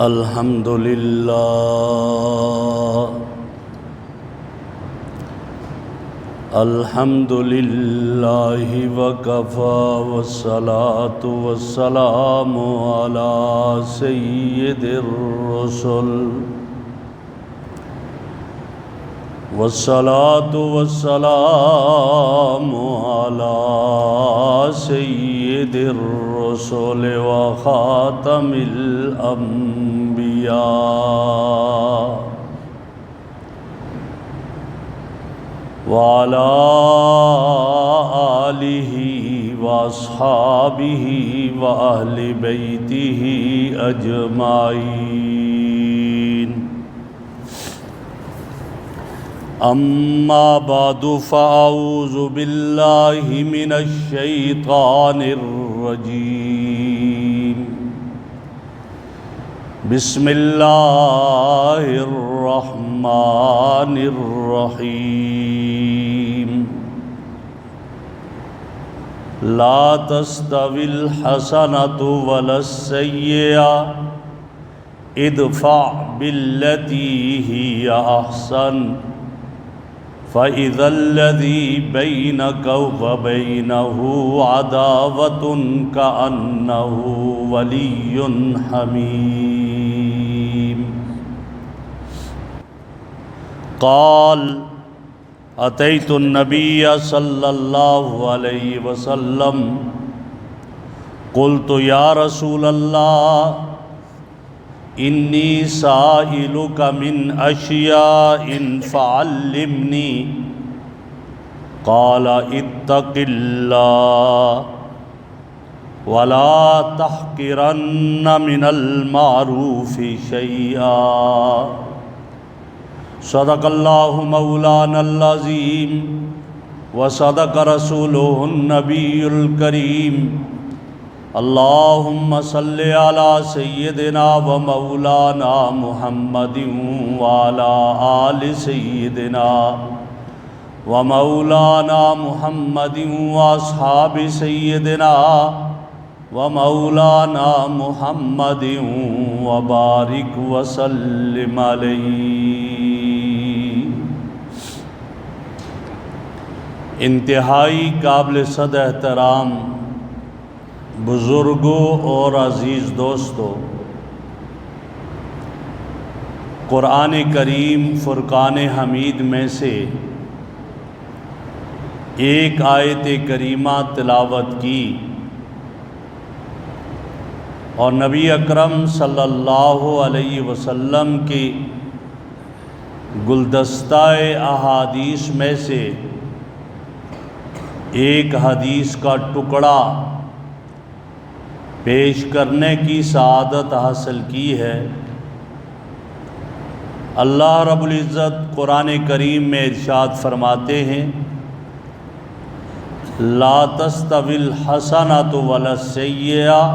الحمد للہ الحمد للہ وکفی والصلاة والسلام علی سید الرسل والصلاة والسلام علی سید الرسل وخاتم الانبیاء وعلى آلہ واصحابہ واہل بیتہ اجمعین اما بعد فاعوذ باللہ من الشیطان الرجیم بسم اللہ الرحمن الرحیم لا تستوی الحسنۃ ولا السیئۃ ادفع بالتی ہی احسن فإذا الذي بينك وبينه عداوة كأنه ولي حميم قال أتيت النبي صلى الله عليه وسلم قلت يا رسول الله انی سائلک من اشیاء فعلمنی قال اتق اللہ ولا تحقرن من المعروف شیئا صدق اللہ مولانا العظیم وصدق رسولہ النبی الکریم اللہم صل علی سیدنا و مولانا محمد وعلی آل سیدنا و مولانا محمد واصحاب سیدنا و مولانا محمد وبارک وسلم علیہ۔ انتہائی قابل صد احترام بزرگوں اور عزیز دوستو، قرآن کریم فرقان حمید میں سے ایک آیت کریمہ تلاوت کی اور نبی اکرم صلی اللہ علیہ وسلم کی گلدستہ احادیث میں سے ایک حدیث کا ٹکڑا پیش کرنے کی سعادت حاصل کی ہے۔ اللہ رب العزت قرآن کریم میں ارشاد فرماتے ہیں لا تستوی الحسنۃ ولا السیئۃ،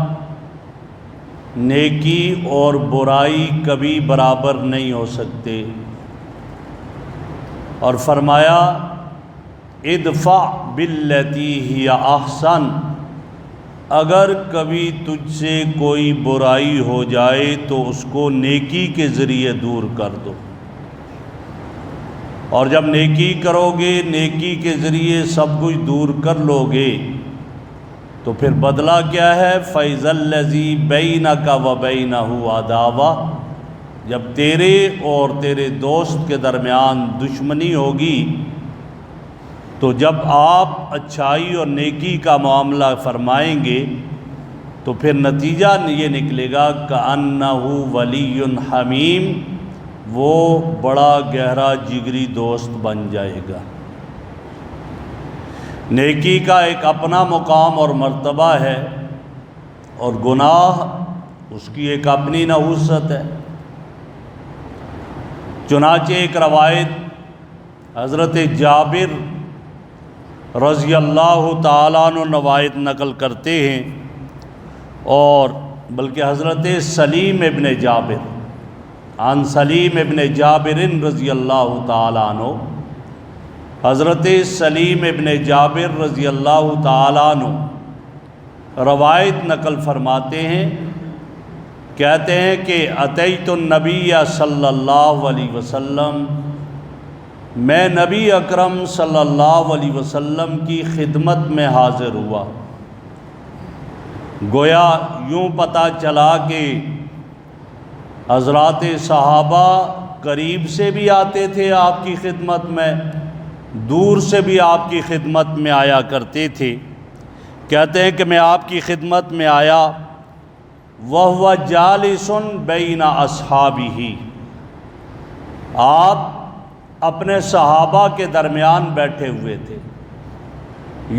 نیکی اور برائی کبھی برابر نہیں ہو سکتے، اور فرمایا ادفع بالتی ہی احسن، اگر کبھی تجھ سے کوئی برائی ہو جائے تو اس کو نیکی کے ذریعے دور کر دو، اور جب نیکی کرو گے، نیکی کے ذریعے سب کچھ دور کر لو گے تو پھر بدلہ کیا ہے؟ فَإِذَا الَّذِي بَيْنَكَ وَبَيْنَهُ عَدَاوَةٌ، جب تیرے اور تیرے دوست کے درمیان دشمنی ہوگی تو جب آپ اچھائی اور نیکی کا معاملہ فرمائیں گے تو پھر نتیجہ یہ نکلے گا کأنہ ولی حمیم، وہ بڑا گہرا جگری دوست بن جائے گا۔ نیکی کا ایک اپنا مقام اور مرتبہ ہے، اور گناہ اس کی ایک اپنی نحوست ہے۔ چنانچہ ایک روایت حضرت جابر رضی اللہ تعالیٰ عنہ روایت نقل کرتے ہیں، اور بلکہ حضرت سلیم ابن جابر عن سلیم ابن جابر رضی اللہ تعالیٰ عنہ، حضرت سلیم ابن جابر رضی اللہ تعالیٰ عنہ روایت نقل فرماتے ہیں کہتے ہیں کہ اتیت النبی صلی اللہ علیہ وسلم، میں نبی اکرم صلی اللہ علیہ وسلم کی خدمت میں حاضر ہوا۔ گویا یوں پتہ چلا کہ حضرات صحابہ قریب سے بھی آتے تھے آپ کی خدمت میں، دور سے بھی آپ کی خدمت میں آیا کرتے تھے۔ کہتے ہیں کہ میں آپ کی خدمت میں آیا، وَهُوَ جَالِسٌ بَيْنَ أَصْحَابِهِ، آپ اپنے صحابہ کے درمیان بیٹھے ہوئے تھے،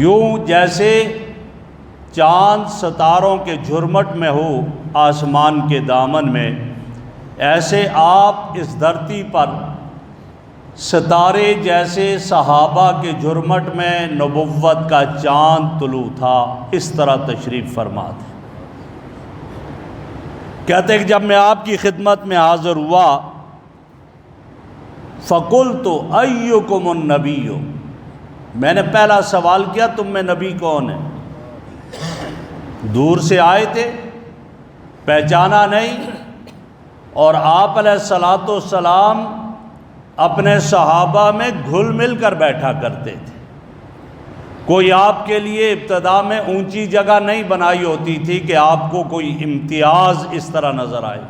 یوں جیسے چاند ستاروں کے جھرمٹ میں ہو آسمان کے دامن میں، ایسے آپ اس دھرتی پر ستارے جیسے صحابہ کے جھرمٹ میں نبوت کا چاند طلوع تھا، اس طرح تشریف فرما تھے۔ کہتے ہیں کہ جب میں آپ کی خدمت میں حاضر ہوا، فَقُلْتُ أَيُّكُمُ النَّبِيُّ، میں نے پہلا سوال کیا تم میں نبی کون ہے؟ دور سے آئے تھے، پہچانا نہیں، اور آپ علیہ الصلوۃ والسلام اپنے صحابہ میں گھل مل کر بیٹھا کرتے تھے۔ کوئی آپ کے لیے ابتدا میں اونچی جگہ نہیں بنائی ہوتی تھی کہ آپ کو کوئی امتیاز اس طرح نظر آئے،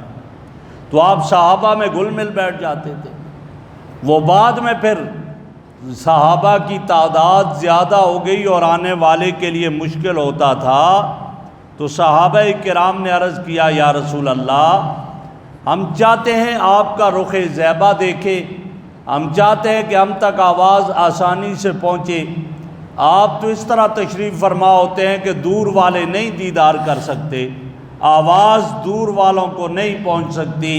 تو آپ صحابہ میں گھل مل بیٹھ جاتے تھے۔ وہ بعد میں پھر صحابہ کی تعداد زیادہ ہو گئی اور آنے والے کے لیے مشکل ہوتا تھا، تو صحابہ کرام نے عرض کیا یا رسول اللہ، ہم چاہتے ہیں آپ کا رخ زیبا دیکھے، ہم چاہتے ہیں کہ ہم تک آواز آسانی سے پہنچے۔ آپ تو اس طرح تشریف فرما ہوتے ہیں کہ دور والے نہیں دیدار کر سکتے، آواز دور والوں کو نہیں پہنچ سکتی،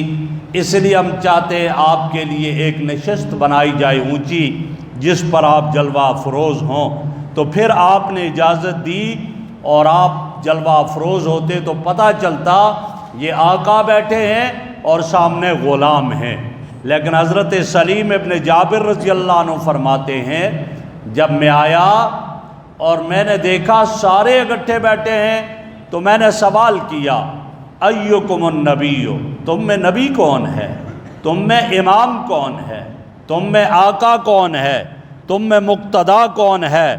اس لیے ہم چاہتے ہیں آپ کے لیے ایک نشست بنائی جائے اونچی، جس پر آپ جلوہ افروز ہوں۔ تو پھر آپ نے اجازت دی اور آپ جلوہ افروز ہوتے تو پتہ چلتا یہ آقا بیٹھے ہیں اور سامنے غلام ہیں۔ لیکن حضرت سلیم ابن جابر رضی اللہ عنہ فرماتے ہیں، جب میں آیا اور میں نے دیکھا سارے اکٹھے بیٹھے ہیں تو میں نے سوال کیا، ایکم النبی، تم میں نبی کون ہے؟ تم میں امام کون ہے؟ تم میں آقا کون ہے؟ تم میں مقتدا کون ہے؟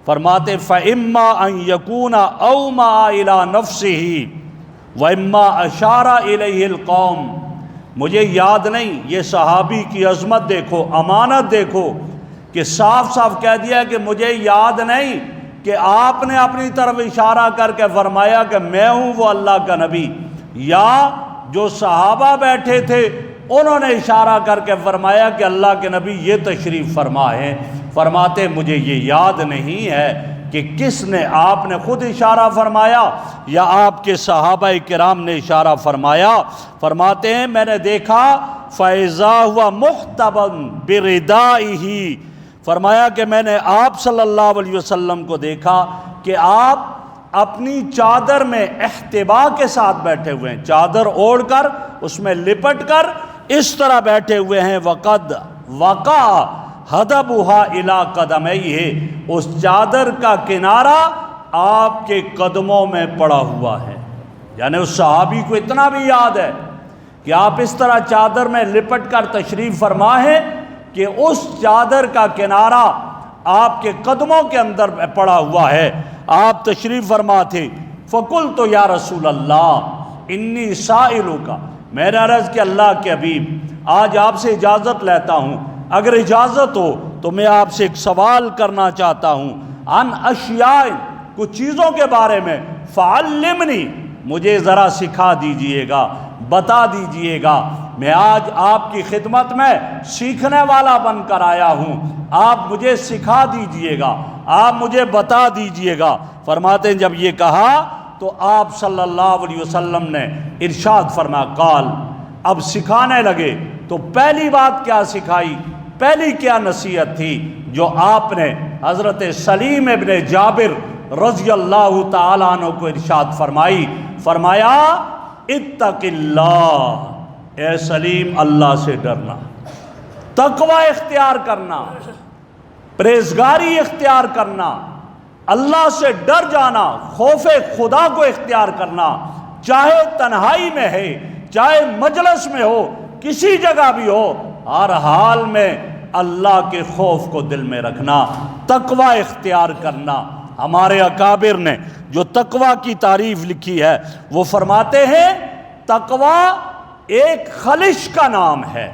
فرماتے فَإِمَّا أَن يَكُونَ أَوْمَعَ إِلَى نَفْسِهِ وَإِمَّا أَشَارَ إِلَيْهِ الْقَوْمِ۔ مجھے یاد نہیں، یہ صحابی کی عظمت دیکھو، امانت دیکھو کہ صاف صاف کہہ دیا کہ مجھے یاد نہیں کہ آپ نے اپنی طرف اشارہ کر کے فرمایا کہ میں ہوں وہ اللہ کا نبی، یا جو صحابہ بیٹھے تھے انہوں نے اشارہ کر کے فرمایا کہ اللہ کے نبی یہ تشریف فرما ہے۔ فرماتے مجھے یہ یاد نہیں ہے کہ کس نے، آپ نے خود اشارہ فرمایا یا آپ کے صحابہ کرام نے اشارہ فرمایا۔ فرماتے ہیں میں نے دیکھا فَإِذَا هُوَ مُحْتَبًا بِرِدَائِهِ، فرمایا کہ میں نے آپ صلی اللہ علیہ وسلم کو دیکھا کہ آپ اپنی چادر میں احتبا کے ساتھ بیٹھے ہوئے ہیں، چادر اوڑھ کر اس میں لپٹ کر اس طرح بیٹھے ہوئے ہیں۔ وَقَدْ وَقَعَ حَدَبُهَا إِلَىٰ قَدَمَيْهِ، اس چادر کا کنارہ آپ کے قدموں میں پڑا ہوا ہے۔ یعنی اس صحابی کو اتنا بھی یاد ہے کہ آپ اس طرح چادر میں لپٹ کر تشریف فرما ہے کہ اس چادر کا کنارہ آپ کے قدموں کے اندر پڑا ہوا ہے۔ آپ تشریف فرما تھے۔ فَقُلْتُ یا رسول اللہ انی سائلک، میں نے عرض کہ اللہ کے حبیب آج آپ سے اجازت لیتا ہوں، اگر اجازت ہو تو میں آپ سے ایک سوال کرنا چاہتا ہوں، ان اشیاء، کچھ چیزوں کے بارے میں، فعلمنی، مجھے ذرا سکھا دیجئے گا، بتا دیجئے گا۔ میں آج آپ کی خدمت میں سیکھنے والا بن کر آیا ہوں، آپ مجھے سکھا دیجئے گا، آپ مجھے بتا دیجئے گا۔ فرماتے ہیں جب یہ کہا تو آپ صلی اللہ علیہ وسلم نے ارشاد فرمایا، قال، اب سکھانے لگے تو پہلی بات کیا سکھائی، پہلی کیا نصیحت تھی جو آپ نے حضرت سلیم ابن جابر رضی اللہ تعالیٰ عنہ کو ارشاد فرمائی، فرمایا اتق اللہ، اے سلیم اللہ سے ڈرنا، تقوی اختیار کرنا، پرہیزگاری اختیار کرنا، اللہ سے ڈر جانا، خوف خدا کو اختیار کرنا، چاہے تنہائی میں ہے، چاہے مجلس میں ہو، کسی جگہ بھی ہو، ہر حال میں اللہ کے خوف کو دل میں رکھنا، تقوی اختیار کرنا۔ ہمارے اکابر نے جو تقوی کی تعریف لکھی ہے وہ فرماتے ہیں تقوی ایک خلش کا نام ہے،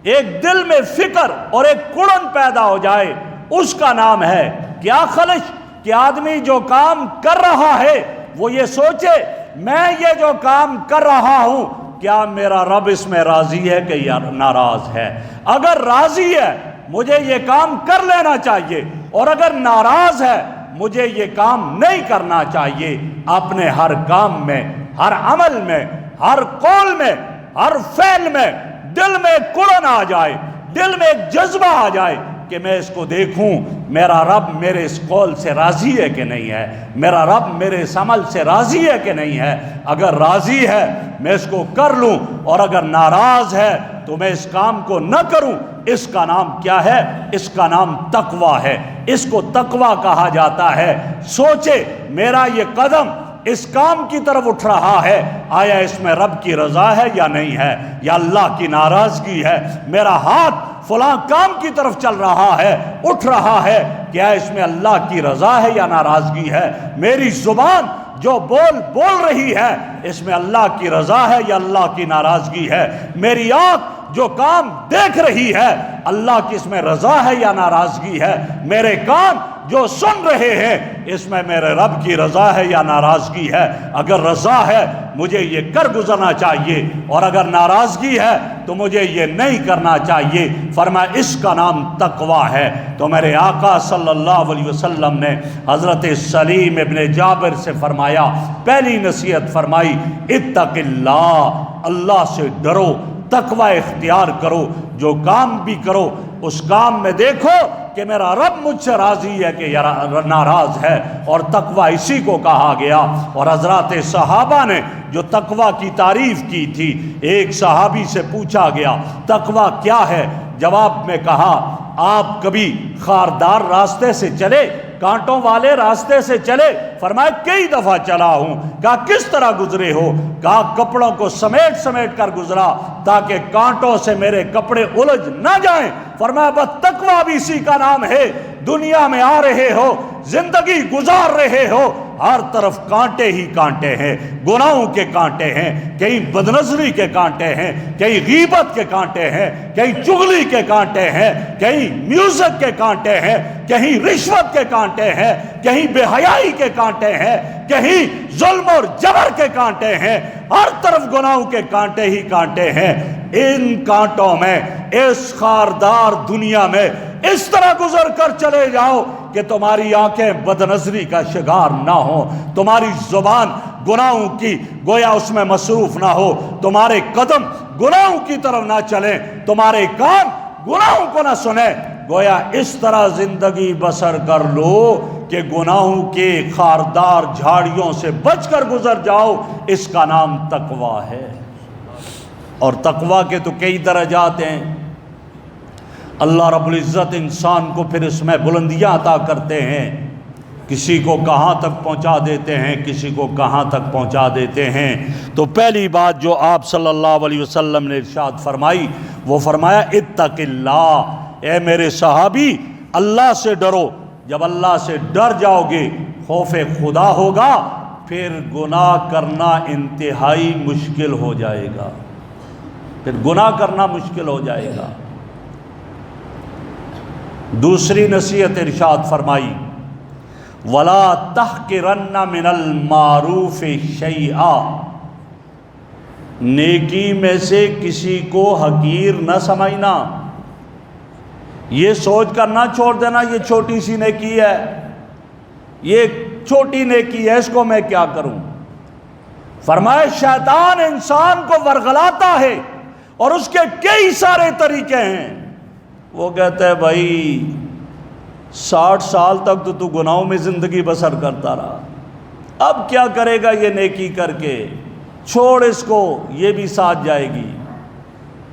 ایک دل میں فکر اور ایک کڑن پیدا ہو جائے اس کا نام ہے۔ کیا خلش؟ کہ آدمی جو کام کر رہا ہے وہ یہ سوچے میں یہ جو کام کر رہا ہوں کیا میرا رب اس میں راضی ہے کہ یا ناراض ہے؟ اگر راضی ہے مجھے یہ کام کر لینا چاہیے، اور اگر ناراض ہے مجھے یہ کام نہیں کرنا چاہیے۔ اپنے ہر کام میں، ہر عمل میں، ہر قول میں، ہر فعل میں دل میں کڑن آ جائے، دل میں ایک جذبہ آ جائے کہ میں اس کو دیکھوں میرا رب میرے اس قول سے راضی ہے کہ نہیں ہے، میرا رب میرے اس عمل سے راضی ہے کہ نہیں ہے۔ اگر راضی ہے میں اس کو کر لوں، اور اگر ناراض ہے تو میں اس کام کو نہ کروں۔ اس کا نام کیا ہے؟ اس کا نام تقوی ہے، اس کو تقوی کہا جاتا ہے۔ سوچے میرا یہ قدم اس کام کی طرف اٹھ رہا ہے، آیا اس میں رب کی رضا ہے یا نہیں ہے، یا اللہ کی ناراضگی ہے؟ میرا ہاتھ فلاں کام کی طرف چل رہا ہے، اٹھ رہا ہے، کیا اس میں اللہ کی رضا ہے یا ناراضگی ہے؟ میری زبان جو بول رہی ہے اس میں اللہ کی رضا ہے یا اللہ کی ناراضگی ہے؟ میری آنکھ جو کام دیکھ رہی ہے اللہ کی اس میں رضا ہے یا ناراضگی ہے؟ میرے کان جو سن رہے ہیں اس میں میرے رب کی رضا ہے یا ناراضگی ہے؟ اگر رضا ہے مجھے یہ کر گزرنا چاہیے، اور اگر ناراضگی ہے تو مجھے یہ نہیں کرنا چاہیے۔ فرمایا اس کا نام تقوی ہے۔ تو میرے آقا صلی اللہ علیہ وسلم نے حضرت سلیم ابن جابر سے فرمایا، پہلی نصیحت فرمائی اتق اللہ، اللہ سے ڈرو، تقوی اختیار کرو، جو کام بھی کرو اس کام میں دیکھو کہ میرا رب مجھ سے راضی ہے کہ ناراض ہے، اور تقوی اسی کو کہا گیا۔ اور حضرات صحابہ نے جو تقوی کی تعریف کی تھی، ایک صحابی سے پوچھا گیا تقوی کیا ہے؟ جواب میں کہا آپ کبھی خاردار راستے سے چلے، کانٹوں والے راستے سے چلے؟ فرمایا کئی دفعہ چلا ہوں۔ کہا کس طرح گزرے ہو؟ کہا کپڑوں کو سمیٹ کر گزرا تاکہ کانٹوں سے میرے کپڑے الجھ نہ جائیں۔ فرمایا بس تقوی بھی اسی کا نام ہے۔ دنیا میں آ رہے ہو، زندگی گزار رہے ہو، ہر طرف کانٹے ہی کانٹے ہیں، گناہوں کے کانٹے ہیں، کہیں بدنظری کے کانٹے ہیں، کہیں غیبت کے کانٹے ہیں، کہیں چغلی کے کانٹے ہیں، کہیں میوزک کے کانٹے ہیں، کہیں رشوت کے کانٹے ہیں، کہیں بے حیائی کے کانٹے ہیں، کہیں ظلم اور جبر کے کانٹے ہیں، ہر طرف گناہوں کے کانٹے ہی کانٹے ہیں۔ ان کانٹوں میں، اس خاردار دنیا میں اس طرح گزر کر چلے جاؤ کہ تمہاری آنکھیں بدنظری کا شکار نہ ہو، تمہاری زبان گناہوں کی گویا اس میں مصروف نہ ہو، تمہارے قدم گناہوں کی طرف نہ چلیں، تمہارے کان گناہوں کو نہ سنیں، گویا اس طرح زندگی بسر کر لو کہ گناہوں کے خاردار جھاڑیوں سے بچ کر گزر جاؤ۔ اس کا نام تقوی ہے۔ اور تقوی کے تو کئی درجات ہیں۔ اللہ رب العزت انسان کو پھر اس میں بلندیاں عطا کرتے ہیں، کسی کو کہاں تک پہنچا دیتے ہیں، کسی کو کہاں تک پہنچا دیتے ہیں۔ تو پہلی بات جو آپ صلی اللہ علیہ وسلم نے ارشاد فرمائی وہ فرمایا اتق اللہ، اے میرے صحابی اللہ سے ڈرو۔ جب اللہ سے ڈر جاؤ گے، خوف خدا ہوگا، پھر گناہ کرنا انتہائی مشکل ہو جائے گا، پھر گناہ کرنا مشکل ہو جائے گا۔ دوسری نصیحت ارشاد فرمائی وَلَا تَحْقِرَنَّ مِنَ الْمَعْرُوفِ شَيْئًا، نیکی میں سے کسی کو حقیر نہ سمجھنا، یہ سوچ کر نہ چھوڑ دینا یہ چھوٹی سی نیکی ہے، یہ چھوٹی نیکی ہے، اس کو میں کیا کروں۔ فرمایا شیطان انسان کو ورغلاتا ہے اور اس کے کئی سارے طریقے ہیں۔ وہ کہتا ہے بھائی 60 سال تک تو گناہوں میں زندگی بسر کرتا رہا، اب کیا کرے گا یہ نیکی کر کے، چھوڑ اس کو، یہ بھی ساتھ جائے گی۔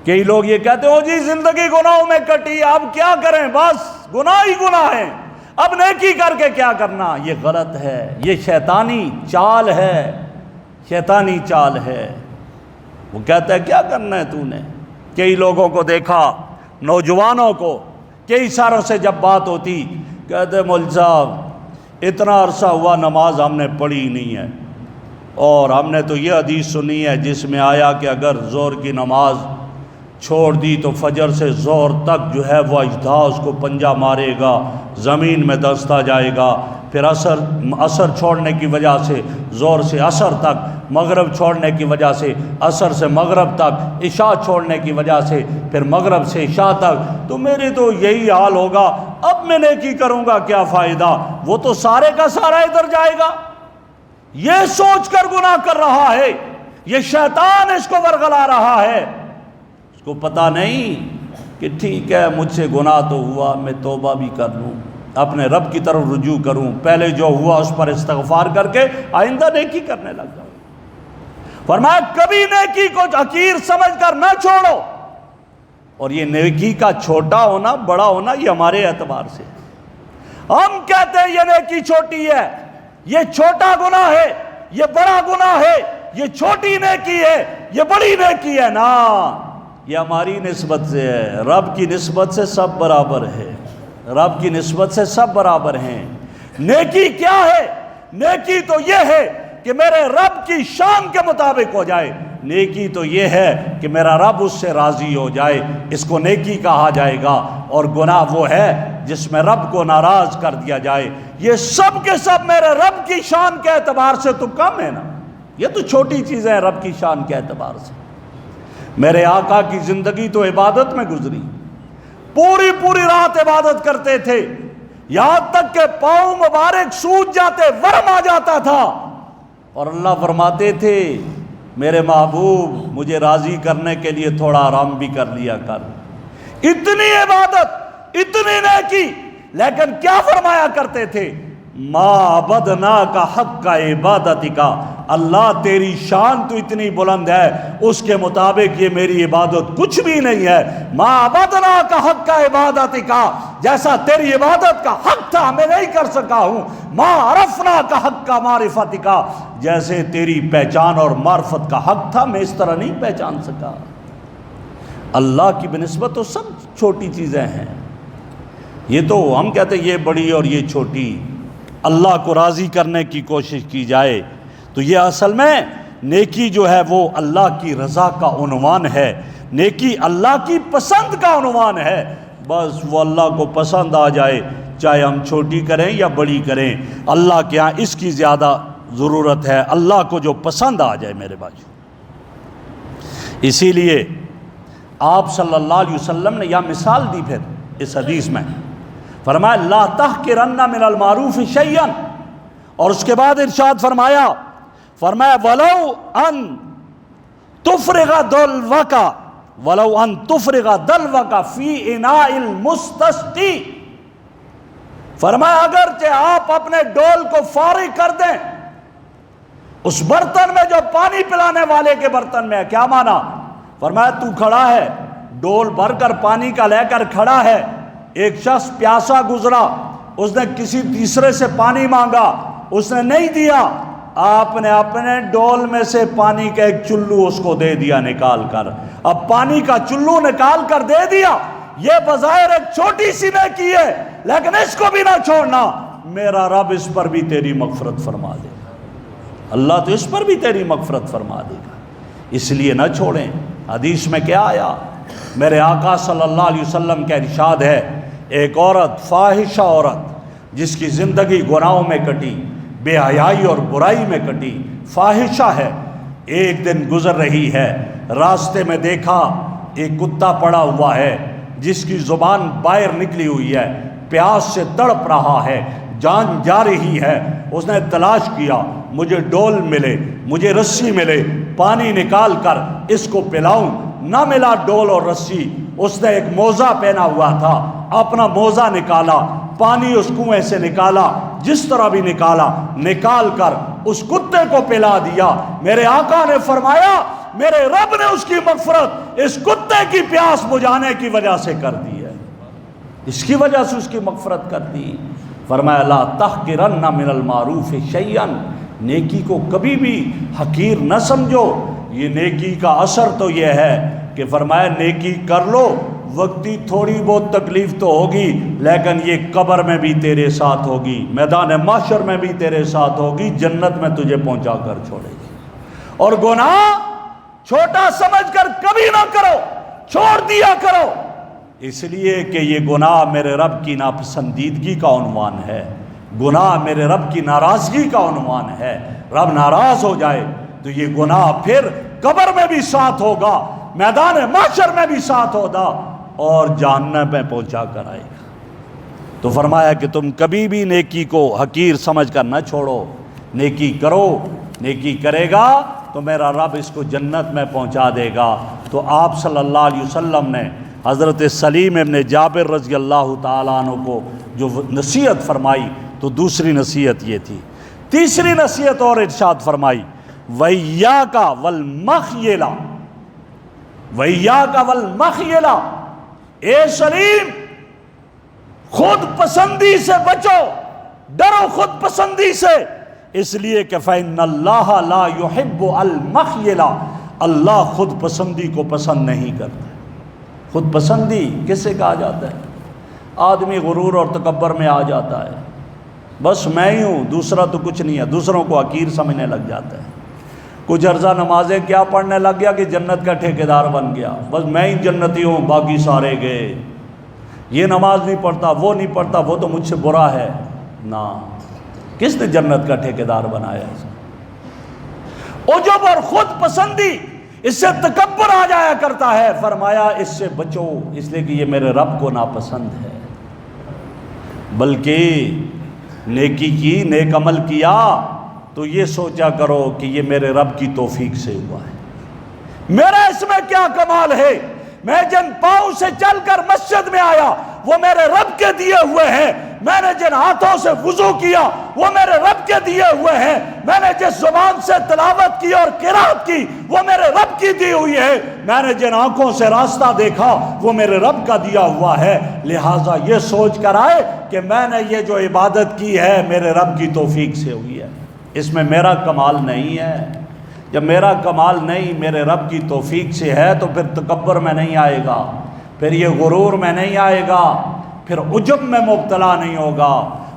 کئی لوگ یہ کہتے ہیں جی زندگی گناہوں میں کٹی، اب کیا کریں، بس گناہ ہی گناہ ہیں، اب نیکی کر کے کیا کرنا۔ یہ غلط ہے، یہ شیطانی چال ہے، شیطانی چال ہے۔ وہ کہتا ہے کیا کرنا ہے تو نے؟ کئی لوگوں کو دیکھا، نوجوانوں کو، کئی سالوں سے جب بات ہوتی کہتے مول صاحب اتنا عرصہ ہوا نماز ہم نے پڑھی نہیں ہے، اور ہم نے تو یہ حدیث سنی ہے جس میں آیا کہ اگر ظہر کی نماز چھوڑ دی تو فجر سے ظہر تک جو ہے وہ اژدھا اس کو پنجہ مارے گا، زمین میں دھنستا جائے گا، پھر عصر چھوڑنے کی وجہ سے ظہر سے عصر تک، مغرب چھوڑنے کی وجہ سے عصر سے مغرب تک، عشاء چھوڑنے کی وجہ سے پھر مغرب سے عشاء تک، تو میری تو یہی حال ہوگا، اب میں نیکی کروں گا کیا فائدہ، وہ تو سارے کا سارا ادھر جائے گا۔ یہ سوچ کر گناہ کر رہا ہے، یہ شیطان اس کو ورغلا رہا ہے۔ اس کو پتہ نہیں کہ ٹھیک ہے مجھ سے گناہ تو ہوا، میں توبہ بھی کر لوں، اپنے رب کی طرف رجوع کروں، پہلے جو ہوا اس پر استغفار کر کے آئندہ نیکی کرنے لگ جاؤں۔ فرمایا کبھی نیکی کو حقیر سمجھ کر نہ چھوڑو، اور یہ نیکی کا چھوٹا ہونا بڑا ہونا یہ ہمارے اعتبار سے، ہم کہتے ہیں یہ نیکی چھوٹی ہے، یہ چھوٹا گناہ ہے، یہ بڑا گناہ ہے، یہ چھوٹی نیکی ہے، یہ بڑی نیکی ہے، نا یہ ہماری نسبت سے ہے۔ رب کی نسبت سے سب برابر ہے، رب کی نسبت سے سب برابر ہیں۔ نیکی کیا ہے؟ نیکی تو یہ ہے کہ میرے رب کی شان کے مطابق ہو جائے، نیکی تو یہ ہے کہ میرا رب اس سے راضی ہو جائے، اس کو نیکی کہا جائے گا، اور گناہ وہ ہے جس میں رب کو ناراض کر دیا جائے۔ یہ سب کے سب میرے رب کی شان کے اعتبار سے تو کم ہے نا، یہ تو چھوٹی چیزیں ہیں رب کی شان کے اعتبار سے۔ میرے آقا کی زندگی تو عبادت میں گزری، پوری پوری رات عبادت کرتے تھے، یہاں تک کہ پاؤں مبارک سوج جاتے، ورم آ جاتا تھا، اور اللہ فرماتے تھے میرے محبوب مجھے راضی کرنے کے لیے تھوڑا آرام بھی کر لیا کر۔ اتنی عبادت، اتنی نیکی، لیکن کیا فرمایا کرتے تھے؟ ما عبدناک حق کا عبادتی کا، اللہ تیری شان تو اتنی بلند ہے، اس کے مطابق یہ میری عبادت کچھ بھی نہیں ہے۔ ما عبدناک حق کا عبادتی کا، جیسا تیری عبادت کا حق تھا میں نہیں کر سکا ہوں۔ ما عرفنا کا حق کا معرفت کا، جیسے تیری پہچان اور معرفت کا حق تھا میں اس طرح نہیں پہچان سکا۔ اللہ کی بنسبت تو سب چھوٹی چیزیں ہیں، یہ تو ہم کہتے ہیں یہ بڑی اور یہ چھوٹی۔ اللہ کو راضی کرنے کی کوشش کی جائے تو یہ اصل میں نیکی جو ہے وہ اللہ کی رضا کا عنوان ہے، نیکی اللہ کی پسند کا عنوان ہے۔ بس وہ اللہ کو پسند آ جائے، چاہے ہم چھوٹی کریں یا بڑی کریں، اللہ کے ہاں اس کی زیادہ ضرورت ہے، اللہ کو جو پسند آ جائے میرے بھائی۔ اسی لیے آپ صلی اللہ علیہ وسلم نے یہ مثال دی پھر اس حدیث میں، فرمایا لا تحقرن من المعروف شیئا، اور اس کے بعد ارشاد فرمایا ولو ان تفرغ دلوک فی اناء المستسقی، فرمایا اگرچہ آپ اپنے ڈول کو فارغ کر دیں اس برتن میں جو پانی پلانے والے کے برتن میں ہے۔ کیا مانا؟ فرمایا تو کھڑا ہے، ڈول بھر کر پانی کا لے کر کھڑا ہے، ایک شخص پیاسا گزرا، اس نے کسی تیسرے سے پانی مانگا، اس نے نہیں دیا، آپ نے اپنے ڈول میں سے پانی کا ایک چلو اس کو دے دیا نکال کر، اب پانی کا چلو نکال کر دے دیا، یہ بظاہر ایک چھوٹی سی نیکی ہے، لیکن اس کو بھی نہ چھوڑنا، میرا رب اس پر بھی تیری مغفرت فرما دے گا، اللہ تو اس پر بھی تیری مغفرت فرما دے گا، اس لیے نہ چھوڑیں۔ حدیث میں کیا آیا؟ میرے آقا صلی اللہ علیہ وسلم کا ارشاد ہے، ایک عورت، فاحشہ عورت جس کی زندگی گناہوں میں کٹی، بے حیائی اور برائی میں کٹی، فاحشہ ہے، ایک دن گزر رہی ہے، راستے میں دیکھا ایک کتا پڑا ہوا ہے جس کی زبان باہر نکلی ہوئی ہے، پیاس سے تڑپ رہا ہے، جان جا رہی ہے، اس نے تلاش کیا مجھے ڈول ملے، مجھے رسی ملے، پانی نکال کر اس کو پلاؤں، نہ ملا ڈول اور رسی، اس نے ایک موزہ پہنا ہوا تھا، اپنا موزہ نکالا، پانی اس کنویں سے نکالا، جس طرح بھی نکالا، نکال کر اس کتے کو پلا دیا۔ میرے آقا نے فرمایا میرے رب نے اس کی مغفرت اس کتے کی پیاس بجھانے کی وجہ سے کر دی ہے، اس کی وجہ سے اس کی مغفرت کر دی۔ فرمایا لا تحقرن من المعروف شیئا، نیکی کو کبھی بھی حقیر نہ سمجھو۔ یہ نیکی کا اثر تو یہ ہے کہ فرمایا نیکی کر لو، وقتی تھوڑی بہت تکلیف تو ہوگی لیکن یہ قبر میں بھی تیرے ساتھ ہوگی، میدان محشر میں بھی تیرے ساتھ ہوگی، جنت میں تجھے پہنچا کر چھوڑے گی۔ اور گناہ چھوٹا سمجھ کر کبھی نہ کرو، چھوڑ دیا کرو، اس لیے کہ یہ گناہ میرے رب کی ناپسندیدگی کا عنوان ہے، گناہ میرے رب کی ناراضگی کا عنوان ہے۔ رب ناراض ہو جائے تو یہ گناہ پھر قبر میں بھی ساتھ ہوگا، میدان محشر میں بھی ساتھ ہوگا اور جہنم میں پہنچا کر آئے گا۔ تو فرمایا کہ تم کبھی بھی نیکی کو حقیر سمجھ کر نہ چھوڑو، نیکی کرو، نیکی کرے گا تو میرا رب اس کو جنت میں پہنچا دے گا۔ تو آپ صلی اللہ علیہ وسلم نے حضرت سلیم ابن جابر رضی اللہ تعالیٰ عنہ کو جو نصیحت فرمائی تو دوسری نصیحت یہ تھی۔ تیسری نصیحت اور ارشاد فرمائی، وَإِيَّاكَ وَالْمَخْيَلَ، وَإِيَّاكَ وَالْمَخْيَلَ، اے سلیم خود پسندی سے بچو، ڈرو خود پسندی سے، اس لیے کہ فَإِنَّ اللَّهَ لَا يُحِبُّ الْمَخْيَلَ، اللہ خود پسندی کو پسند نہیں کرتا۔ خود پسندی کس سے کہا جاتا ہے؟ آدمی غرور اور تکبر میں آ جاتا ہے، بس میں ہی ہوں، دوسرا تو کچھ نہیں ہے، دوسروں کو حقیر سمجھنے لگ جاتا ہے۔ کچھ عرصہ نمازیں کیا پڑھنے لگ گیا کہ جنت کا ٹھیکیدار بن گیا، بس میں ہی جنتی ہوں، باقی سارے گئے، یہ نماز نہیں پڑھتا، وہ نہیں پڑھتا، وہ تو مجھ سے برا ہے۔ نہ، کس نے جنت کا ٹھیکیدار بنایا؟ عجب اور خود پسندی، اس سے تکبر آ جایا کرتا ہے۔ فرمایا اس سے بچو، اس لیے کہ یہ میرے رب کو ناپسند ہے۔ بلکہ نیکی کی، نیک عمل کیا تو یہ سوچا کرو کہ یہ میرے رب کی توفیق سے ہوا ہے، میرا اس میں کیا کمال ہے، میں جن پاؤں سے چل کر مسجد میں آیا وہ میرے رب کے دیے ہوئے ہیں، میں نے جن ہاتھوں سے وضو کیا وہ میرے رب کے دیے ہوئے ہیں، میں نے جس زبان سے تلاوت کی اور قرات کی وہ میرے رب کی دی ہوئی ہے، میں نے جن آنکھوں سے راستہ دیکھا وہ میرے رب کا دیا ہوا ہے۔ لہٰذا یہ سوچ کر آئے کہ میں نے یہ جو عبادت کی ہے میرے رب کی توفیق سے ہوئی ہے، اس میں میرا کمال نہیں ہے۔ جب میرا کمال نہیں، میرے رب کی توفیق سے ہے تو پھر تکبر میں نہیں آئے گا، پھر یہ غرور میں نہیں آئے گا، پھر عجب میں مبتلا نہیں ہوگا۔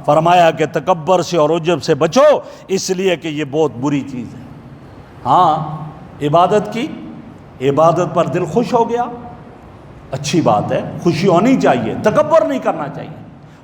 فرمایا کہ تکبر سے اور عجب سے بچو، اس لیے کہ یہ بہت بری چیز ہے۔ ہاں، عبادت کی، عبادت پر دل خوش ہو گیا، اچھی بات ہے، خوشی ہونی چاہیے، تکبر نہیں کرنا چاہیے،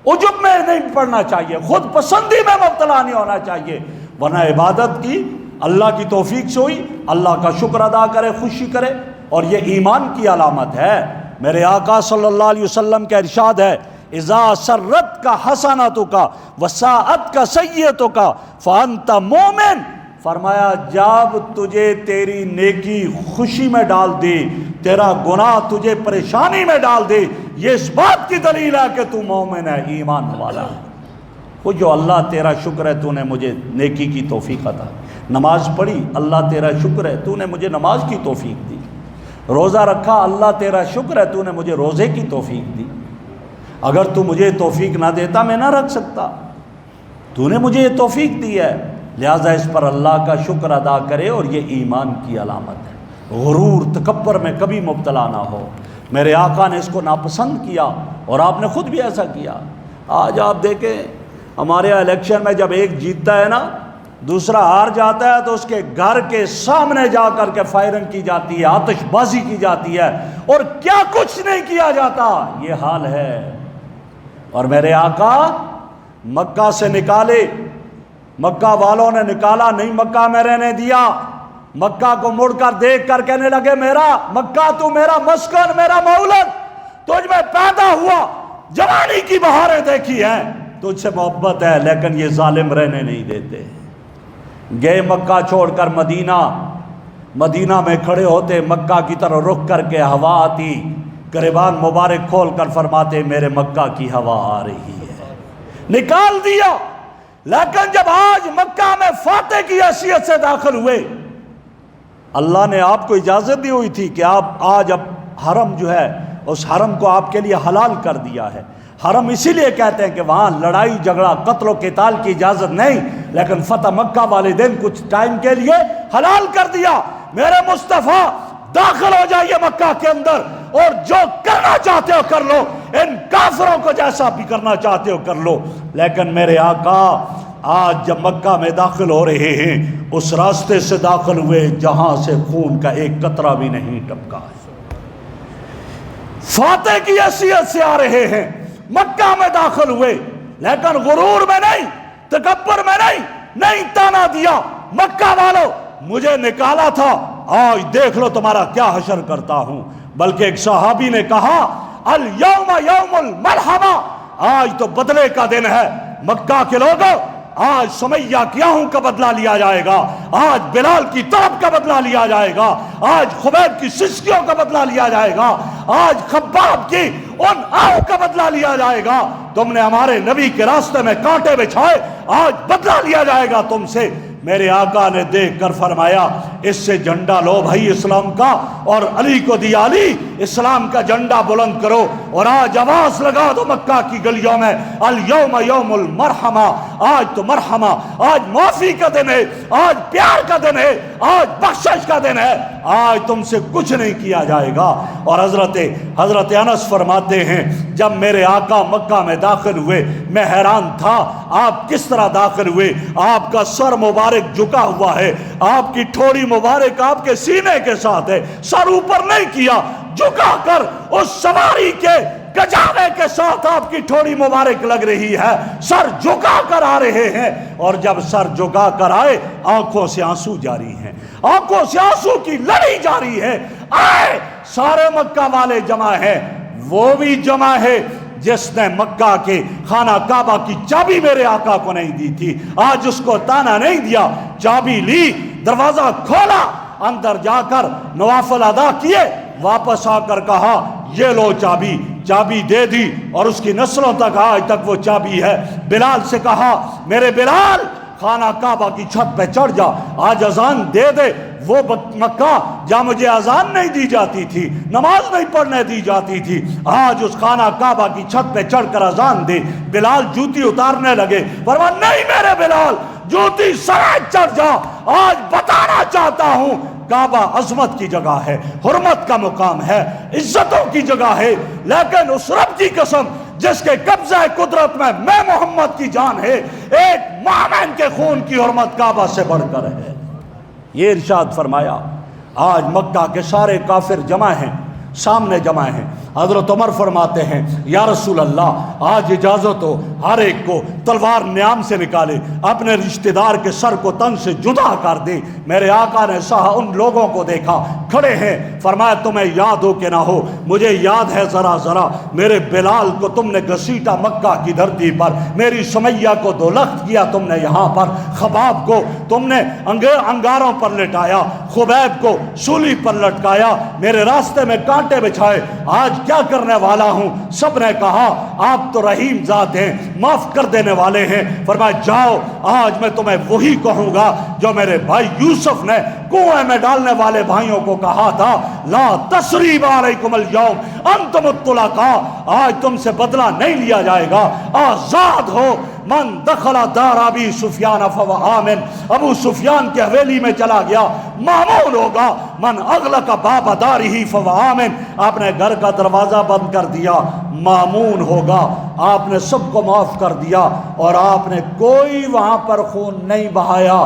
عجب میں نہیں پڑنا چاہیے، خود پسندی میں مبتلا نہیں ہونا چاہیے، ورنہ عبادت کی اللہ کی توفیق سے ہوئی، اللہ کا شکر ادا کرے، خوشی کرے، اور یہ ایمان کی علامت ہے۔ میرے آقا صلی اللہ علیہ وسلم کا ارشاد ہے، اذا سرت کا حسناتک وساءت کا سیئتک فانت مومن۔ فرمایا جب تجھے تیری نیکی خوشی میں ڈال دے، تیرا گناہ تجھے پریشانی میں ڈال دے، یہ اس بات کی دلیل ہے کہ تو مومن ہے، ایمان والا ہے۔ وہ جو اللہ تیرا شکر ہے تو نے مجھے نیکی کی توفیق عطا، نماز پڑھی اللہ تیرا شکر ہے تو نے مجھے نماز کی توفیق دی، روزہ رکھا اللہ تیرا شکر ہے تو نے مجھے روزے کی توفیق دی، اگر تو مجھے توفیق نہ دیتا میں نہ رکھ سکتا، تو نے مجھے یہ توفیق دی ہے، لہٰذا اس پر اللہ کا شکر ادا کرے، اور یہ ایمان کی علامت ہے۔ غرور تکبر میں کبھی مبتلا نہ ہو۔ میرے آقا نے اس کو ناپسند کیا اور آپ نے خود بھی ایسا کیا۔ آج آپ دیکھیں ہمارے یہاں الیکشن میں جب ایک جیتتا ہے نا، دوسرا ہار جاتا ہے تو اس کے گھر کے سامنے جا کر کے فائرنگ کی جاتی ہے، آتش بازی کی جاتی ہے، اور کیا کچھ نہیں کیا جاتا۔ یہ حال ہے۔ اور میرے آقا مکہ سے نکالے، مکہ والوں نے نکالا نہیں، مکہ میرے نے دیا، مکہ کو مڑ کر دیکھ کر کہنے لگے میرا مکہ تو میرا مسکن، میرا مولد، تجھ میں پیدا ہوا، جوانی کی بہاریں دیکھی ہیں، تجھ سے محبت ہے، لیکن یہ ظالم رہنے نہیں دیتے۔ گئے مکہ چھوڑ کر مدینہ، مدینہ میں کھڑے ہوتے، مکہ کی طرف رخ کر کے ہوا آتی، گریبان مبارک کھول کر فرماتے میرے مکہ کی ہوا آ رہی ہے، نکال دیا۔ لیکن جب آج مکہ میں فاتح کی حیثیت سے داخل ہوئے، اللہ نے آپ کو اجازت دی ہوئی تھی کہ آپ آج اب حرم جو ہے اس حرم کو آپ کے لیے حلال کر دیا ہے۔ حرم اسی لیے کہتے ہیں کہ وہاں لڑائی جھگڑا قتل و قتال کی اجازت نہیں، لیکن فتح مکہ والے دن کچھ ٹائم کے لیے حلال کر دیا۔ میرے مصطفیٰ داخل ہو جائیے مکہ کے اندر اور جو کرنا چاہتے ہو کر لو، ان کافروں کو جیسا بھی کرنا چاہتے ہو کر لو۔ لیکن میرے آقا آج جب مکہ میں داخل ہو رہے ہیں اس راستے سے داخل ہوئے جہاں سے خون کا ایک قطرہ بھی نہیں ٹپکا ہے، فاتح کی حیثیت سے آ رہے ہیں، مکہ میں داخل ہوئے، لیکن غرور میں نہیں، تکبر میں نہیں تانا دیا مکہ والوں مجھے نکالا تھا، آج دیکھ لو تمہارا کیا حشر کرتا ہوں۔ بلکہ ایک صحابی نے کہا الیوم یوم الملحمہ، آج تو بدلے کا دن ہے مکہ کے لوگوں، آج سمیہ کیاہوں کا بدلہ لیا جائے گا، آج بلال کی طرف کا بدلہ لیا جائے گا، آج خبیب کی سسکیوں کا بدلہ لیا جائے گا، آج خباب کی ان آہوں کا بدلہ لیا جائے گا، تم نے ہمارے نبی کے راستے میں کانٹے بچھائے، آج بدلہ لیا جائے گا تم سے۔ میرے آقا نے دیکھ کر فرمایا اس سے جھنڈا لو بھائی اسلام کا، اور علی کو دیا، علی اسلام کا جھنڈا بلند کرو، اور آج آواز لگا دو مکہ کی گلیوں میں الیوم یوم المرحمہ، آج تو مرحمہ، آج معافی کا دن ہے، آج پیار کا دن ہے، آج بخشش کا دن ہے، آج تم سے کچھ نہیں کیا جائے گا۔ اور حضرت انس فرماتے ہیں جب میرے آقا مکہ میں داخل ہوئے میں حیران تھا آپ کس طرح داخل ہوئے، آپ کا سر مبارک جھکا ہوا ہے، آپ کی ٹھوڑی مبارک آپ کے سینے کے ساتھ ہے، سر اوپر نہیں کیا، جھکا کر اس سواری کے گجاوے کے ساتھ آپ کی ٹھوڑی مبارک لگ رہی ہے، سر جھکا کر آ رہے ہیں، اور جب سر جھکا کر آئے آنکھوں سے آنسو جاری ہیں، آنکھوں سے آنسو کی لڑی جاری ہے، آئے سارے مکہ والے جمع ہیں، وہ بھی جمع ہے جس نے مکہ کے خانہ کعبہ کی چابی میرے آقا کو نہیں دی تھی، آج اس کو تانا نہیں دیا، چابی لی، دروازہ کھولا، اندر جا کر نوافل ادا کیے، واپس آ کر کہا یہ لو چابی دے دی، اور اس کی نسلوں تک آج تک وہ چابی ہے۔ بلال سے کہا میرے بلال خانہ کعبہ کی چھت پہ چڑھ جا، آج اذان دے دے، وہ مکہ جہاں مجھے اذان نہیں دی جاتی تھی، نماز نہیں پڑھنے دی جاتی تھی، آج اس خانہ کعبہ کی چھت پہ چڑھ کر اذان دے۔ بلال جوتی اتارنے لگے، فرمایا نہیں میرے بلال جوتی سرائے چڑھ جا، آج بتانا چاہتا ہوں کعبہ عظمت کی جگہ ہے، حرمت کا مقام ہے، عزتوں کی جگہ ہے، لیکن اس رب کی قسم جس کے قبضہ قدرت میں محمد کی جان ہے، ایک مومن کے خون کی حرمت کعبہ سے بڑھ کر ہے۔ یہ ارشاد فرمایا۔ آج مکہ کے سارے کافر جمع ہیں، سامنے جمع ہیں، حضرت عمر فرماتے ہیں یا رسول اللہ آج اجازت ہو ہر ایک کو تلوار نیام سے نکالے، اپنے رشتہ دار کے سر کو تن سے جدا کر دے۔ میرے آقا نے ان لوگوں کو دیکھا کھڑے ہیں، فرمایا تمہیں یاد ہو کہ نہ ہو مجھے یاد ہے ذرا میرے بلال کو تم نے گھسیٹا مکہ کی دھرتی پر، میری سمیہ کو دولخت کیا تم نے یہاں پر، خباب کو تم نے انگاروں پر لٹایا، خبیب کو سولی پر لٹکایا، میرے راستے میں کانٹے بچھائے، آج کیا کرنے والا ہوں؟ سب نے کہا آپ تو رحیم ذات ہیں، معاف کر دینے والے ہیں۔ فرمایا جاؤ آج میں تمہیں وہی کہوں گا جو میرے بھائی یوسف نے کنویں میں ڈالنے والے بھائیوں کو کہا تھا، لا تثریب علیکم اليوم انتم الطلقاء، آج تم سے بدلہ نہیں لیا جائے گا، آزاد ہو۔ من دخل دار ابی سفیان فهو آمن، ابو سفیان کی حویلی میں چلا گیا مامون ہوگا۔ من اغلق باب دارہ فهو آمن، آپ نے گھر کا دروازہ بند کر دیا مامون ہوگا۔ آپ نے سب کو معاف کر دیا اور آپ نے کوئی وہاں پر خون نہیں بہایا،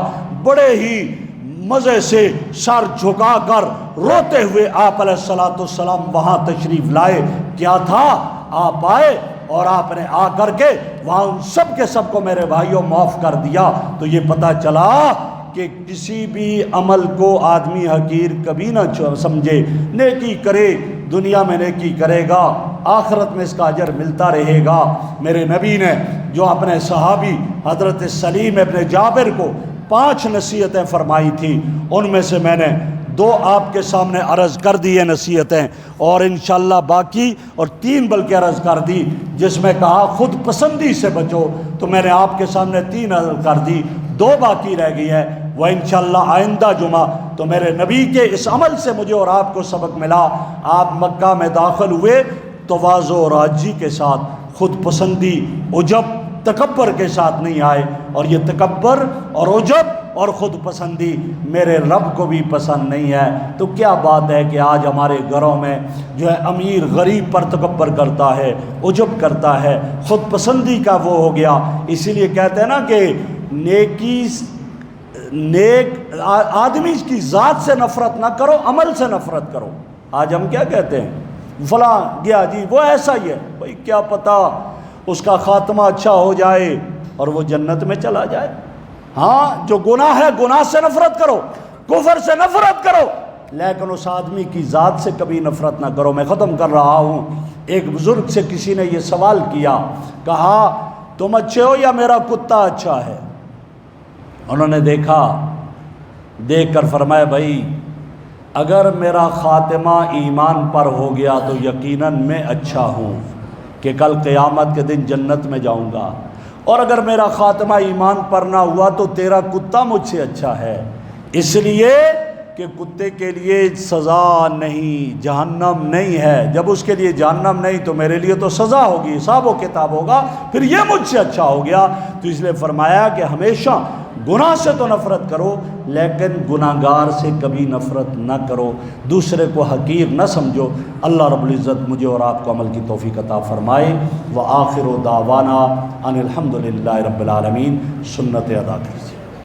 بڑے ہی مزے سے سر جھکا کر روتے ہوئے آپ علیہ السلام وہاں تشریف لائے۔ کیا تھا؟ آپ آئے اور آپ نے آ کر کے وہاں ان سب کے سب کو میرے بھائیوں معاف کر دیا۔ تو یہ پتہ چلا کہ کسی بھی عمل کو آدمی حقیر کبھی نہ سمجھے، نیکی کرے، دنیا میں نیکی کرے گا، آخرت میں اس کا اجر ملتا رہے گا۔ میرے نبی نے جو اپنے صحابی حضرت سلیم ابن جابر کو 5 نصیحتیں فرمائی تھی، ان میں سے میں نے 2 آپ کے سامنے عرض کر دی ہیں نصیحتیں، اور انشاءاللہ باقی اور 3 بلکہ عرض کر دی، جس میں کہا خود پسندی سے بچو، تو میں نے آپ کے سامنے 3 عرض کر دی، 2 باقی رہ گئی ہے، وہ انشاءاللہ آئندہ جمعہ۔ تو میرے نبی کے اس عمل سے مجھے اور آپ کو سبق ملا، آپ مکہ میں داخل ہوئے تواضع اور عاجزی کے ساتھ، خود پسندی، عجب تکبر کے ساتھ نہیں آئے، اور یہ تکبر اور عجب اور خود پسندی میرے رب کو بھی پسند نہیں ہے۔ تو کیا بات ہے کہ آج ہمارے گھروں میں جو ہے امیر غریب پر تکبر کرتا ہے، عجب کرتا ہے، خود پسندی کا وہ ہو گیا۔ اسی لیے کہتے ہیں نا کہ نیک آدمی کی ذات سے نفرت نہ کرو، عمل سے نفرت کرو۔ آج ہم کیا کہتے ہیں، فلاں گیا جی وہ ایسا ہی ہے، بھائی کیا پتہ اس کا خاتمہ اچھا ہو جائے اور وہ جنت میں چلا جائے۔ ہاں جو گناہ ہے گناہ سے نفرت کرو، کفر سے نفرت کرو، لیکن اس آدمی کی ذات سے کبھی نفرت نہ کرو۔ میں ختم کر رہا ہوں۔ ایک بزرگ سے کسی نے یہ سوال کیا، کہا تم اچھے ہو یا میرا کتا اچھا ہے؟ انہوں نے دیکھ کر فرمایا بھائی اگر میرا خاتمہ ایمان پر ہو گیا تو یقیناً میں اچھا ہوں کہ کل قیامت کے دن جنت میں جاؤں گا، اور اگر میرا خاتمہ ایمان پر نہ ہوا تو تیرا کتا مجھ سے اچھا ہے، اس لیے کہ کتے کے لیے سزا نہیں، جہنم نہیں ہے۔ جب اس کے لیے جہنم نہیں تو میرے لیے تو سزا ہوگی، حساب و کتاب ہوگا، پھر یہ مجھ سے اچھا ہو گیا۔ تو اس لیے فرمایا کہ ہمیشہ گناہ سے تو نفرت کرو لیکن گناہگار سے کبھی نفرت نہ کرو، دوسرے کو حقیر نہ سمجھو۔ اللہ رب العزت مجھے اور آپ کو عمل کی توفیق عطا فرمائے۔ وآخر دعوانا ان الحمد للہ رب العالمین۔ سنت ادا کیجیے۔